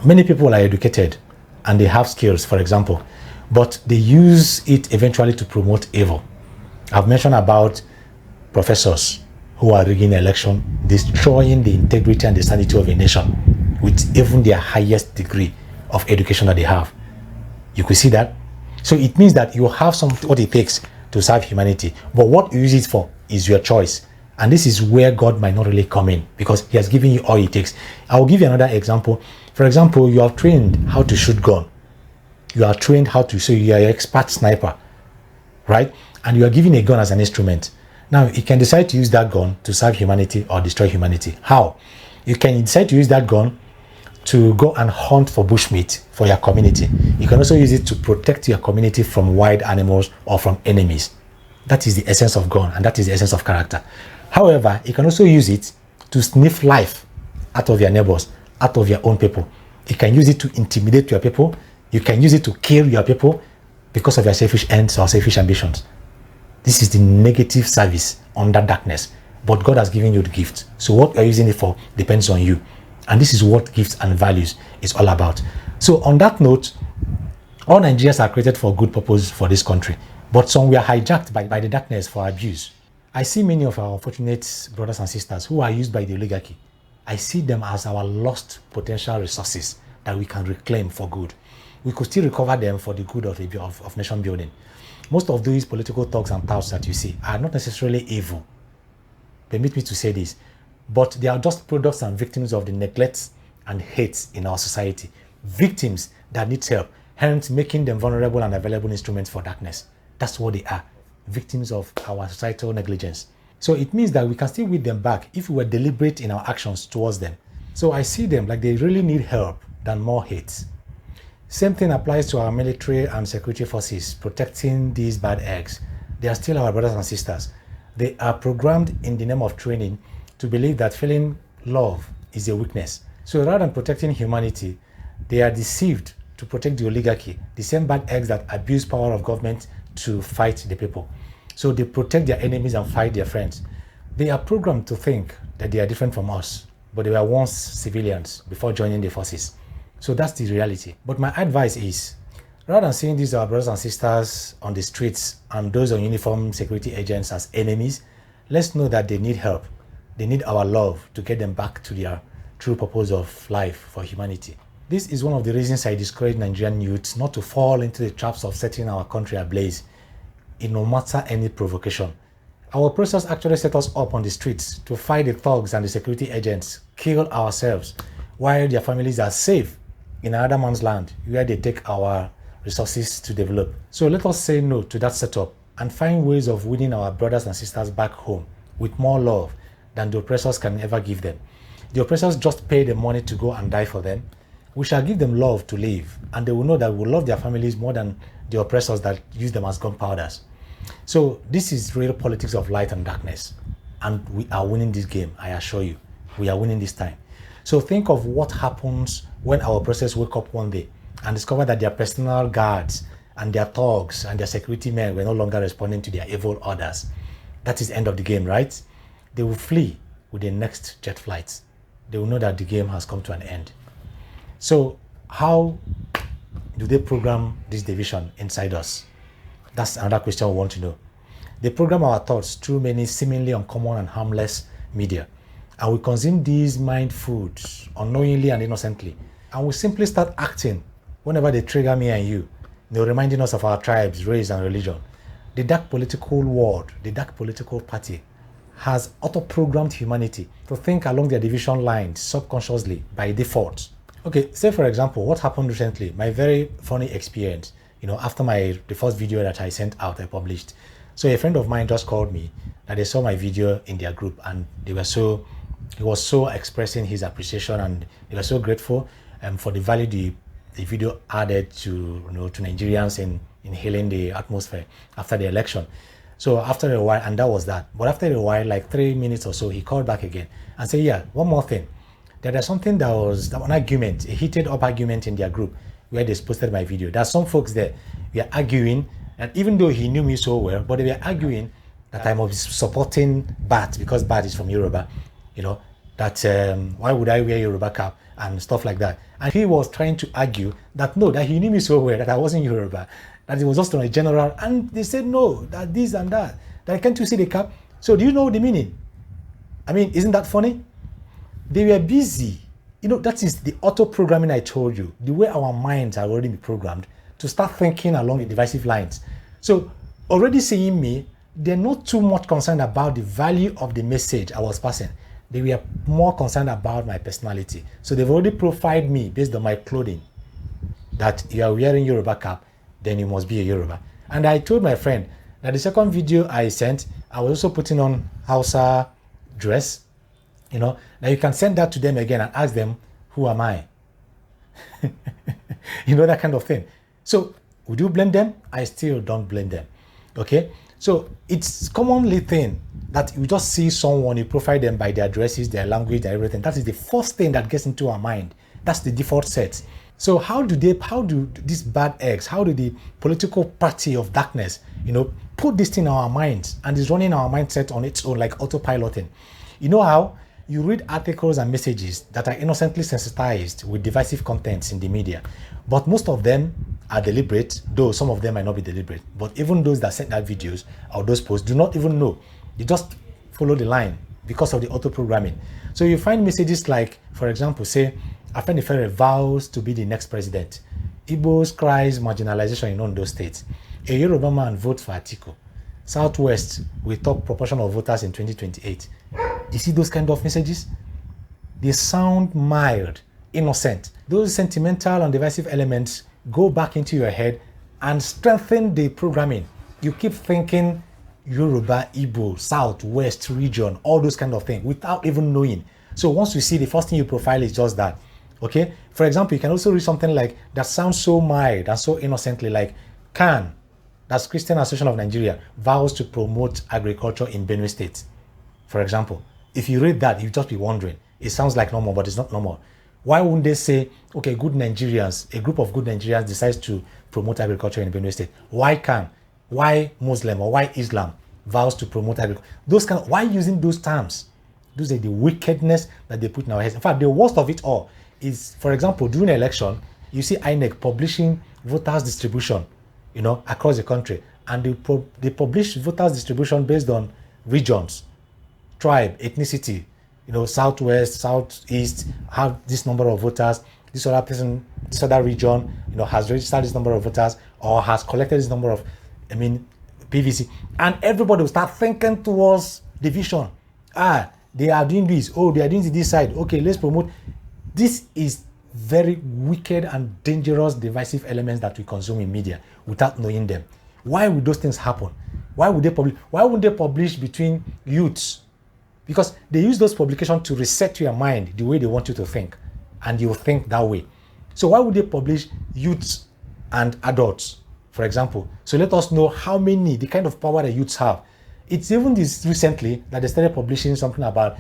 Many people are educated and they have skills, for example, but they use it eventually to promote evil. I've mentioned about professors who are rigging the election, destroying the integrity and the sanity of a nation with even their highest degree of education that they have. You could see that. So it means that you have what it takes to serve humanity, but what you use it for is your choice. And this is where God might not really come in, because he has given you all it takes. I will give you another example. For example, you have trained how to shoot gun. You are trained how to, so you are an expert sniper, right? And you are given a gun as an instrument. Now, you can decide to use that gun to serve humanity or destroy humanity. How? You can decide to use that gun to go and hunt for bushmeat for your community. You can also use it to protect your community from wild animals or from enemies. That is the essence of gun, and that is the essence of character. However, you can also use it to sniff life out of your neighbors, out of your own people. You can use it to intimidate your people. You can use it to kill your people because of your selfish ends or selfish ambitions. This is the negative service under darkness. But God has given you the gift. So what you're using it for depends on you. And this is what gifts and values is all about. So on that note, all Nigerians are created for good purpose for this country. But some were hijacked by the darkness for abuse. I see many of our unfortunate brothers and sisters who are used by the oligarchy. I see them as our lost potential resources that we can reclaim for good. We could still recover them for the good of nation building. Most of these political thugs and touts that you see are not necessarily evil. Permit me to say this, but they are just products and victims of the neglect and hate in our society. Victims that need help, hence making them vulnerable and available instruments for darkness. That's what they are, victims of our societal negligence. So it means that we can still win them back if we were deliberate in our actions towards them. So I see them like they really need help than more hate. Same thing applies to our military and security forces protecting these bad eggs. They are still our brothers and sisters. They are programmed in the name of training to believe that feeling love is a weakness. So rather than protecting humanity, they are deceived to protect the oligarchy, the same bad eggs that abuse power of government to fight the people. So they protect their enemies and fight their friends. They are programmed to think that they are different from us, but they were once civilians before joining the forces. So that's the reality. But my advice is, rather than seeing these our brothers and sisters on the streets and those on uniform security agents as enemies, let's know that they need help. They need our love to get them back to their true purpose of life for humanity. This is one of the reasons I discourage Nigerian youths not to fall into the traps of setting our country ablaze in no matter any provocation. Our oppressors actually set us up on the streets to fight the thugs and the security agents, kill ourselves, while their families are safe in another man's land where they take our resources to develop. So let us say no to that setup and find ways of winning our brothers and sisters back home with more love than the oppressors can ever give them. The oppressors just pay the money to go and die for them. We shall give them love to live, and they will know that we love their families more than the oppressors that use them as gunpowders. So this is real politics of light and darkness, and we are winning this game, I assure you. We are winning this time. So think of what happens when our oppressors wake up one day and discover that their personal guards and their thugs and their security men were no longer responding to their evil orders. That is the end of the game, right? They will flee with the next jet flights. They will know that the game has come to an end. So how do they program this division inside us? That's another question we want to know. They program our thoughts through many seemingly uncommon and harmless media. And we consume these mind foods unknowingly and innocently. And we simply start acting whenever they trigger me and you. They're reminding us of our tribes, race, and religion. The dark political world, the dark political party, has auto-programmed humanity to think along their division lines subconsciously by default. Okay, say for example, what happened recently, my very funny experience, after the first video that I sent out, I published. So a friend of mine just called me that they saw my video in their group and he was so expressing his appreciation and they were so grateful for the value the video added to Nigerians in healing the atmosphere after the election. So after a while, and that was that. But after a while, like 3 minutes or so, he called back again and said, yeah, one more thing. There's something that was an argument, a heated up argument in their group where they posted my video. There's some folks there were arguing, and even though he knew me so well, but they were arguing that I was supporting Bat because Bat is from Yoruba, that that why would I wear Yoruba cap and stuff like that. And he was trying to argue that no, that he knew me so well that I wasn't Yoruba, that it was just on a general. And they said no, that this and that. That can't you see the cap? So do you know the meaning? I mean, isn't that funny? They were busy. You know, that is the auto-programming I told you, the way our minds are already programmed to start thinking along the divisive lines. So already seeing me, they're not too much concerned about the value of the message I was passing. They were more concerned about my personality. So they've already profiled me based on my clothing, that you are wearing Yoruba cap, then you must be a Yoruba. And I told my friend that the second video I sent, I was also putting on Hausa dress. You know, now you can send that to them again and ask them, who am I? You know, that kind of thing. So would you blame them? I still don't blame them. Okay. So it's commonly thing that you just see someone, you profile them by their dresses, their language, their everything. That is the first thing that gets into our mind. That's the default set. So how do these bad eggs, how do the political party of darkness, you know, put this thing in our minds and is running our mindset on its own, like autopiloting? You know how you read articles and messages that are innocently sensitized with divisive contents in the media, but most of them are deliberate, though some of them might not be deliberate. But even those that send out videos or those posts do not even know. You just follow the line because of the auto-programming. So you find messages like, for example, say, Afenifere vows to be the next president. Igbos cries marginalization in Ondo State. A Yoruba man votes for Atiku. Southwest will top proportion of voters in 2028. You see those kind of messages? They sound mild, innocent. Those sentimental and divisive elements go back into your head and strengthen the programming. You keep thinking Yoruba, Igbo, Southwest region, all those kind of things without even knowing. So once you see, the first thing you profile is just that. Okay? For example, you can also read something like that sounds so mild and so innocently, like CAN, that's Christian Association of Nigeria, vows to promote agriculture in Benue State. For example, if you read that, you'll just be wondering. It sounds like normal, but it's not normal. Why wouldn't they say, okay, good Nigerians, a group of good Nigerians decides to promote agriculture in Benue State? Why CAN? Why Muslim or why Islam vows to promote agriculture? Why using those terms? Those are the wickedness that they put in our heads. In fact, the worst of it all is, for example, during an election, you see INEC publishing voters distribution, you know, across the country, and they publish voters distribution based on regions, tribe, ethnicity. You know, Southwest, Southeast have this number of voters. This other person, this other region, you know, has registered this number of voters or has collected this number of, PVC, and everybody will start thinking towards division. They are doing this. Oh, they are doing this side. Okay, let's promote. This is very wicked and dangerous divisive elements that we consume in media without knowing them. Why would those things happen? Why would they publish? Why wouldn't they publish between youths? Because they use those publications to reset your mind the way they want you to think, and you'll think that way. So why would they publish youths and adults, for example? So let us know the kind of power the youths have. It's even this recently that they started publishing something about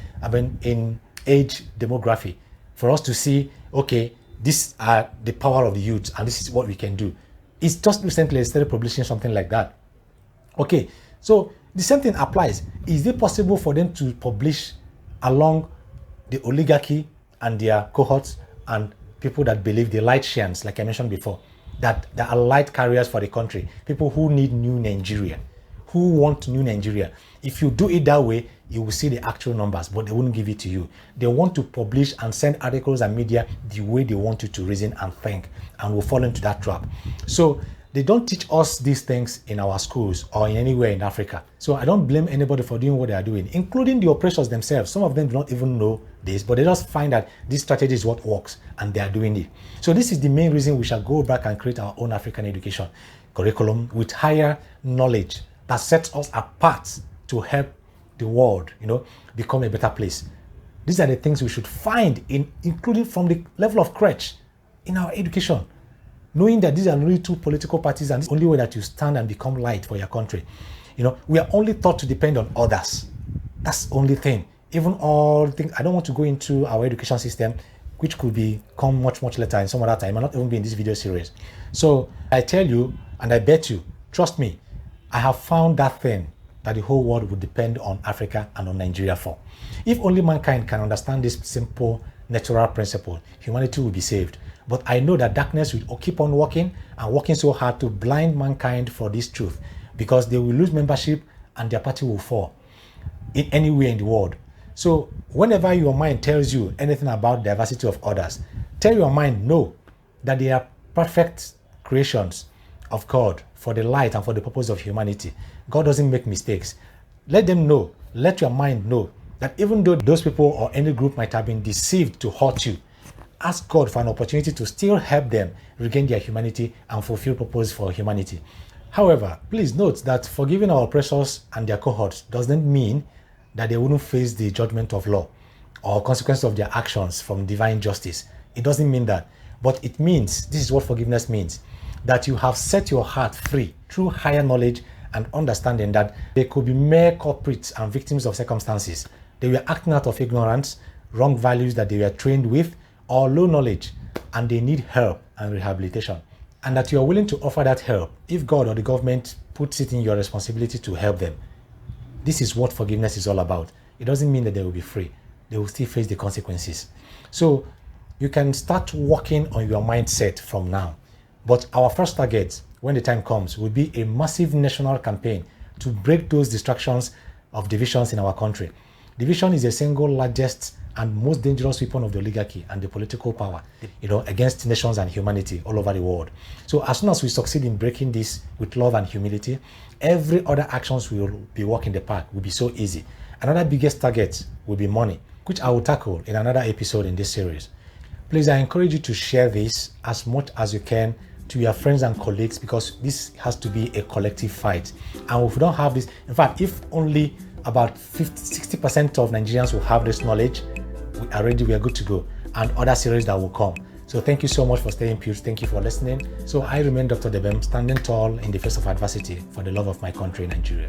in age demography for us to see, okay, these are the power of the youth and this is what we can do. It's just recently they started publishing something like that. Okay, so the same thing applies. Is it possible for them to publish along the oligarchy and their cohorts and people that believe the light shines, like I mentioned before, that there are light carriers for the country, people who need new Nigeria, who want new Nigeria? If you do it that way, you will see the actual numbers, but they won't give it to you. They want to publish and send articles and media the way they want you to reason and think, and will fall into that trap. So they don't teach us these things in our schools or in anywhere in Africa. So I don't blame anybody for doing what they are doing, including the oppressors themselves. Some of them do not even know this, but they just find that this strategy is what works and they are doing it. So this is the main reason we shall go back and create our own African education curriculum with higher knowledge that sets us apart to help the world, become a better place. These are the things we should find including from the level of crèche in our education. Knowing that these are really two political parties and it's the only way that you stand and become light for your country. We are only taught to depend on others. That's the only thing. Even all things, I don't want to go into our education system, which could come much, much later in some other time. I'll not even be in this video series. So I tell you, and I bet you, trust me, I have found that thing that the whole world would depend on Africa and on Nigeria for. If only mankind can understand this simple natural principle, humanity will be saved. But I know that darkness will keep on working and working so hard to blind mankind for this truth, because they will lose membership and their party will fall in anywhere in the world. So whenever your mind tells you anything about diversity of others, tell your mind no, that they are perfect creations of God for the light and for the purpose of humanity. God doesn't make mistakes. Let them know, let your mind know that even though those people or any group might have been deceived to hurt you, ask God for an opportunity to still help them regain their humanity and fulfill purpose for humanity. However, please note that forgiving our oppressors and their cohorts doesn't mean that they wouldn't face the judgment of law or consequences of their actions from divine justice. It doesn't mean that. But it means, this is what forgiveness means, that you have set your heart free through higher knowledge and understanding that they could be mere culprits and victims of circumstances. They were acting out of ignorance, wrong values that they were trained with, or low knowledge, and they need help and rehabilitation. And that you are willing to offer that help if God or the government puts it in your responsibility to help them. This is what forgiveness is all about. It doesn't mean that they will be free. They will still face the consequences. So you can start working on your mindset from now. But our first target, when the time comes, will be a massive national campaign to break those distractions of divisions in our country. Division is the single largest and most dangerous weapon of the oligarchy and the political power, against nations and humanity all over the world. So as soon as we succeed in breaking this with love and humility, every other actions will be walk in the park, will be so easy. Another biggest target will be money, which I will tackle in another episode in this series. Please, I encourage you to share this as much as you can to your friends and colleagues, because this has to be a collective fight. And if we don't have this, in fact, if only about 60% of Nigerians will have this knowledge, we are good to go, and other series that will come. So thank you so much for staying put. Thank you for listening. So I remain Dr. Debem, standing tall in the face of adversity for the love of my country, Nigeria.